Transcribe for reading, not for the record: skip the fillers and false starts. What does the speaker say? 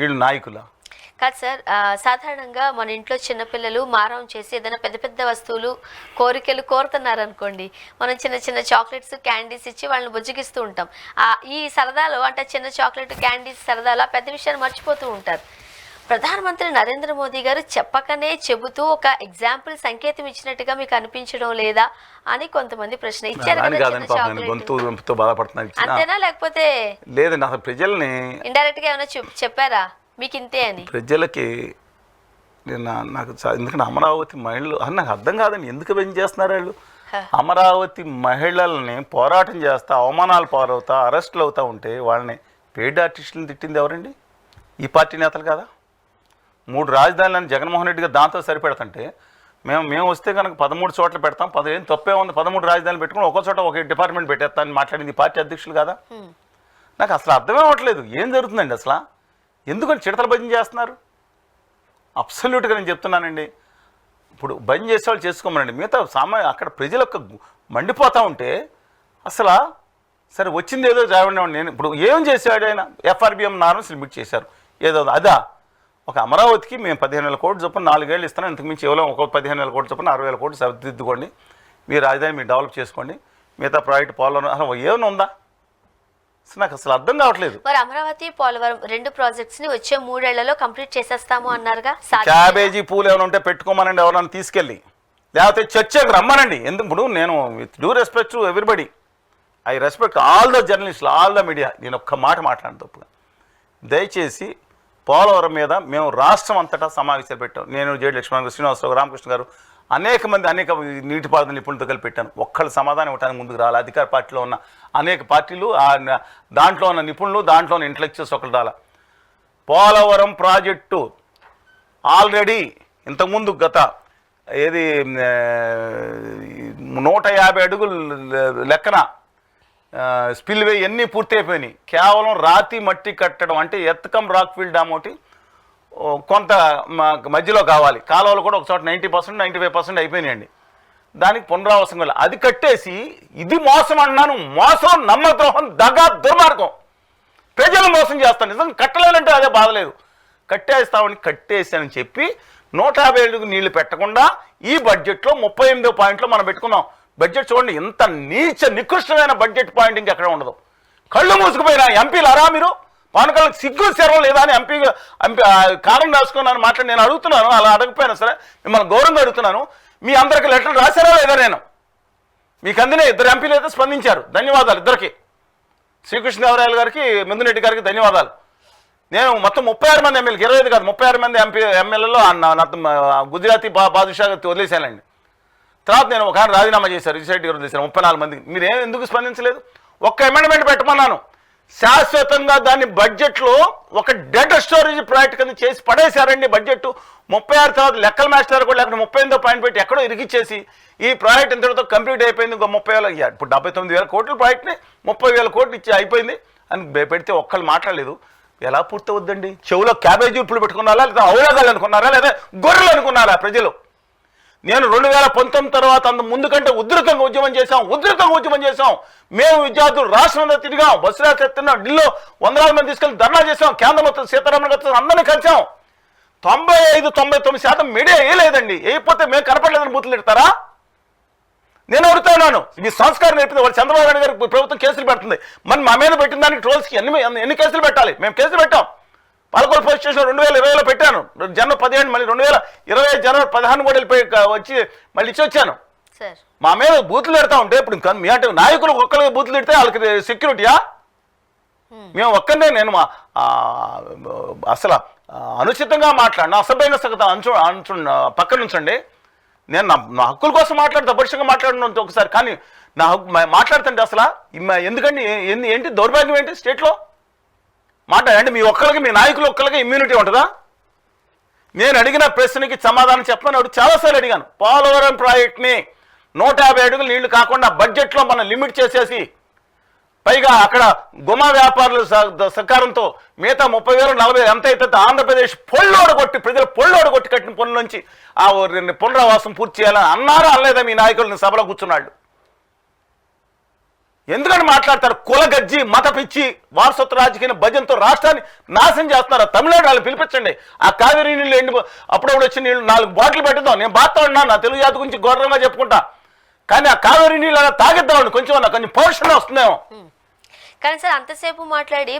వీళ్ళు నాయకుల కాదు సార్. సాధారణంగా మన ఇంట్లో చిన్నపిల్లలు మారం చేసి ఏదైనా పెద్ద పెద్ద వస్తువులు కోరికలు కోరుతున్నారు అనుకోండి, మనం చిన్న చిన్న చాక్లెట్స్ క్యాండీస్ ఇచ్చి వాళ్ళని బుజ్జగిస్తూ ఉంటాం. ఈ సరదాలో అంటే చిన్న చాక్లెట్ క్యాండీస్ సరదాలో పెద్ద విషయాన్ని మర్చిపోతూ ఉంటారు. ప్రధానమంత్రి నరేంద్ర మోదీ గారు చెప్పకనే చెబుతూ ఒక ఎగ్జాంపుల్ సంకేతం ఇచ్చినట్టుగా మీకు అనిపించడం లేదా అని కొంతమంది ప్రశ్న ఇచ్చారు. అంతేనా లేకపోతే లేదండి? అసలు ప్రజల్ని ఇండైరెక్ట్ గా ఏమైనా చెప్పారా మీకు ఇంతే అని? ప్రజలకి నాకు ఎందుకంటే అమరావతి మహిళలు అని నాకు అర్థం కాదండి, ఎందుకు బెంచ్ చేస్తున్నారు వాళ్ళు? అమరావతి మహిళల్ని పోరాటం చేస్తా అవమానాలు పాలవుతా అరెస్టులు అవుతా ఉంటే వాళ్ళని పెయిడ్ ఆర్టిస్టులను తిట్టింది ఎవరండి? ఈ పార్టీ నేతలు కదా. 3 రాజధానులను జగన్మోహన్ రెడ్డి గారు దాంతో సరిపెడతంటే మేము వస్తే కనుక 13 చోట్ల పెడతాం, 15 తప్పే ఉంది, 13 రాజధానులు పెట్టుకుని ఒక్కో చోట ఒక డిపార్ట్మెంట్ పెట్టేస్తానని మాట్లాడింది ఈ పార్టీ అధ్యక్షులు కదా. నాకు అసలు అర్థమే అవ్వట్లేదు ఏం జరుగుతుందండి అసలు, ఎందుకని చిడతలు భజన చేస్తున్నారు? అబ్సల్యూట్గా నేను చెప్తున్నానండి, ఇప్పుడు భజన చేసేవాళ్ళు చేసుకోమనండి, మిగతా అక్కడ ప్రజలకు మండిపోతూ ఉంటే అసలు సరే వచ్చింది ఏదో జాబ్. నేను ఇప్పుడు ఏం చేశాడు ఆయన? FRBM నార్మ్స్ లిమిట్ చేశారు ఏదో అదా. ఒక అమరావతికి మేము 15,000 కోట్లు చొప్పున 4 ఏళ్ళు ఇస్తున్నాం, ఇంతకు మించి కేవలం ఒక 15,000 కోట్లు చొప్పున 60,000 కోట్లు సరిదిద్దుకోండి, మీ రాజధాని మీరు డెవలప్ చేసుకోండి, మిగతా ప్రాజెక్ట్ పోలవరం అసలు ఏమైనా ఉందా? నాకు అసలు అర్థం కావట్లేదు. మరి అమరావతి పోలవరం 2 ప్రాజెక్ట్స్ ని వచ్చే 3 ఏళ్లలో కంప్లీట్ చేసేస్తాము అన్నారుగా. క్యాబేజీ పూలు ఏమైనా ఉంటే పెట్టుకోమనండి, ఎవరైనా తీసుకెళ్ళి, లేకపోతే చర్చకు రమ్మనండి. ఎందుకు ఇప్పుడు నేను with due respect to everybody, I respect all the జర్నలిస్టులు, ఆల్ ద మీడియా, నేను ఒక్క మాట మాట్లాడిన తప్పుగా దయచేసి పోలవరం మీద మేము రాష్ట్రం అంతటా సమావేశాలు పెట్టాం. నేను జేడి లక్ష్మణ్, శ్రీనివాసరావు, రామకృష్ణ గారు, అనేక మంది అనేక నీటిపారుదల నిపుణులతో కలిపి పెట్టాను. ఒక్కళ్ళు సమాధానం ఇవ్వడానికి ముందుకు రాలి. అధికార పార్టీలో ఉన్న అనేక పార్టీలు, దాంట్లో ఉన్న నిపుణులు, దాంట్లో ఉన్న ఇంటలెక్చువల్స్ ఒకళ్ళు రాల. పోలవరం ప్రాజెక్టు ఆల్రెడీ ఇంతకుముందు గత 150 అడుగులు లెక్కన స్పిల్వే ఎన్ని పూర్తి అయిపోయినాయి. కేవలం రాతి మట్టి కట్టడం అంటే ఎత్కం రాక్ ఫీల్డ్ డ్యామ్ ఒకటి కొంత మధ్యలో కావాలి. కాలువలు కూడా ఒకచోట 90% 95% అయిపోయినాయండి. దానికి పునరావాసం కావాలి. అది కట్టేసి ఇది మోసం అన్నాను. మోసం, నమ్మద్రోహం, దగా, దుర్మార్గం. ప్రజలు మోసం చేస్తాను. నిజంగా కట్టలేదంటే అదే బాధలేదు. కట్టేస్తామని కట్టేసానని చెప్పి 150 అడుగు నీళ్లు పెట్టకుండా ఈ బడ్జెట్లో 38 పాయింట్లు మనం పెట్టుకున్నాం. బడ్జెట్ చూడండి, ఇంత నీచ నికృష్టమైన బడ్జెట్ పాయింట్ ఇంకెక్కడ ఉండదు. కళ్ళు మూసుకుపోయినా ఎంపీలారా మీరు? పవన్ కళ్యాణ్ సిగ్గు శరం లేదా అని ఎంపీ కారణం రాసుకున్నాను మాట్లాడి నేను అడుగుతున్నాను. అలా అడగపోయినా సరే మిమ్మల్ని గౌరవంగా అడుగుతున్నాను, మీ అందరికి లెటర్లు రాశారా లేదా? నేను మీకు అందిన 2 ఎంపీలు అయితే స్పందించారు, ధన్యవాదాలు ఇద్దరికి. శ్రీకృష్ణదేవరాయలు గారికి, మిథున్ గారికి ధన్యవాదాలు. నేను మొత్తం 36 మంది ఎమ్మెల్యేలు, 25 కాదు 36 మంది ఎమ్మెల్యేలో గుజరాతీ బాదుషా వదిలేశానండి. తర్వాత నేను ఒక రాజీనామా చేశాను, రిజిస్ట్రేట్ వదిలేశాను 34 మందికి. మీరేం ఎందుకు స్పందించలేదు? ఒక్క అమెండ్మెంట్ పెట్టమన్నాను. శాశ్వతంగా దాన్ని బడ్జెట్లో ఒక డెడ్ స్టోరేజ్ ప్రాజెక్ట్ కింద చేసి పడేశారండి. బడ్జెట్ 36 తర్వాత లెక్కల మాస్టర్ కూడా లేకుండా 38వ పాయింట్ పెట్టి ఎక్కడో ఇరిగిచ్చేసి ఈ ప్రాజెక్ట్ ఇంతటితో కంప్లీట్ అయిపోయింది. ఇంకో 30,000 అయ్యారు. ఇప్పుడు 79,000 కోట్ల ప్రాజెక్ట్ని 30,000 కోట్లు ఇచ్చి అయిపోయింది అని పెడితే ఒక్కళ్ళు మాట్లాడలేదు. ఎలా పూర్తవుద్దండి? చెవులో క్యాబేజీ ఉప్పులు పెట్టుకున్నారా, లేదా అవలేగాలు అనుకున్నారా, లేదా గొర్రెలు అనుకున్నారా ప్రజలు? నేను 2019 తర్వాత అంత ముందు కంటే ఉధృతంగా ఉద్యమం చేశాం. మేము విద్యార్థులు రాష్ట్రంలో తిరిగాం, బస్సులో చెప్తున్నాం, ఢిల్లో 100,000 మంది తీసుకెళ్ళి ధర్నా చేసాం, కేంద్రంలో సీతారామన్ గారు అందరినీ కలిసాం. 95-99% మీడియా వేయలేదండి. వేయకపోతే మేము కనపడలేదని బూతులు పెడతారా? నేను అడుగుతున్నాను, ఈ సంస్కారం నేర్పింది వాళ్ళు చంద్రబాబు నాయుడు గారు ప్రభుత్వం కేసులు పెడుతుంది. మరి మా మీద పెట్టిన దానికి ట్రోల్స్కి ఎన్ని కేసులు పెట్టాలి? మేము కేసులు పెట్టాం. పాలకొల్లు పోలీస్ స్టేషన్ 2020లో పెట్టాను. జనవరి 17 మళ్ళీ 2020 జనవరి 16 కూడా వచ్చి మళ్ళీ ఇచ్చి వచ్చాను. మా మీద బూతులు పెడతా ఉంటే ఇప్పుడు మీ అంటే నాయకులు ఒక్కరికి బూతులు పెడితే వాళ్ళకి సెక్యూరిటీయా? మేము ఒక్కనే నేను అసలు అనుచితంగా మాట్లాడిన అసభ్యంగా పక్కన ఉంచండి. నేను నా హక్కుల కోసం మాట్లాడితే అపరిషంగా మాట్లాడిన ఒకసారి, కానీ నా హక్కు మాట్లాడుతుంటే అసలు ఎందుకండి ఏంటి దౌర్భాగ్యం ఏంటి? స్టేట్లో మాట్లాడండి. మీ ఒక్కరికి, మీ నాయకులు ఒక్కరికి ఇమ్యూనిటీ ఉంటుందా? నేను అడిగిన ప్రశ్నకి సమాధానం చెప్పమని చాలాసార్లు అడిగాను. పోలవరం ప్రాజెక్ట్ని 150 అడుగులు నీళ్లు కాకుండా బడ్జెట్లో మనం లిమిట్ చేసేసి, పైగా అక్కడ గుమా వ్యాపారుల సహకారంతో మిగతా 30,000 40,000 ఎంత అయితే ఆంధ్రప్రదేశ్ పొళ్ళోడగొట్టి ప్రజలు పొళ్ళోడగొట్టి కట్టిన పనుల నుంచి ఆ పునరావాసం పూర్తి చేయాలని అన్నారా అనలేదా మీ నాయకులను సభలో కూర్చున్నాళ్ళు? ఎందుకని మాట్లాడతారు? కుల గజ్జి, మత పిచ్చి, వారసత్వ రాజకీయ భజనతో రాష్ట్రాన్ని నాశనం చేస్తున్నారు. తమిళనాడు వాళ్ళని పిలిపించండి. ఆ కావేరీ నీళ్ళు అప్పుడప్పుడు వచ్చి నీళ్ళు 4 బాటిల్ పెట్టిద్దాం. నేను బాగా ఉన్నాను, నా తెలుగు జాతి గురించి గౌరవంగా చెప్పుకుంటా. కానీ ఆ కావేరీ నీళ్ళు అలా తాగిద్దామండి, కొంచెం పౌరుషంగా వస్తుందేమో. కానీ సార్ అంతసేపు మాట్లాడి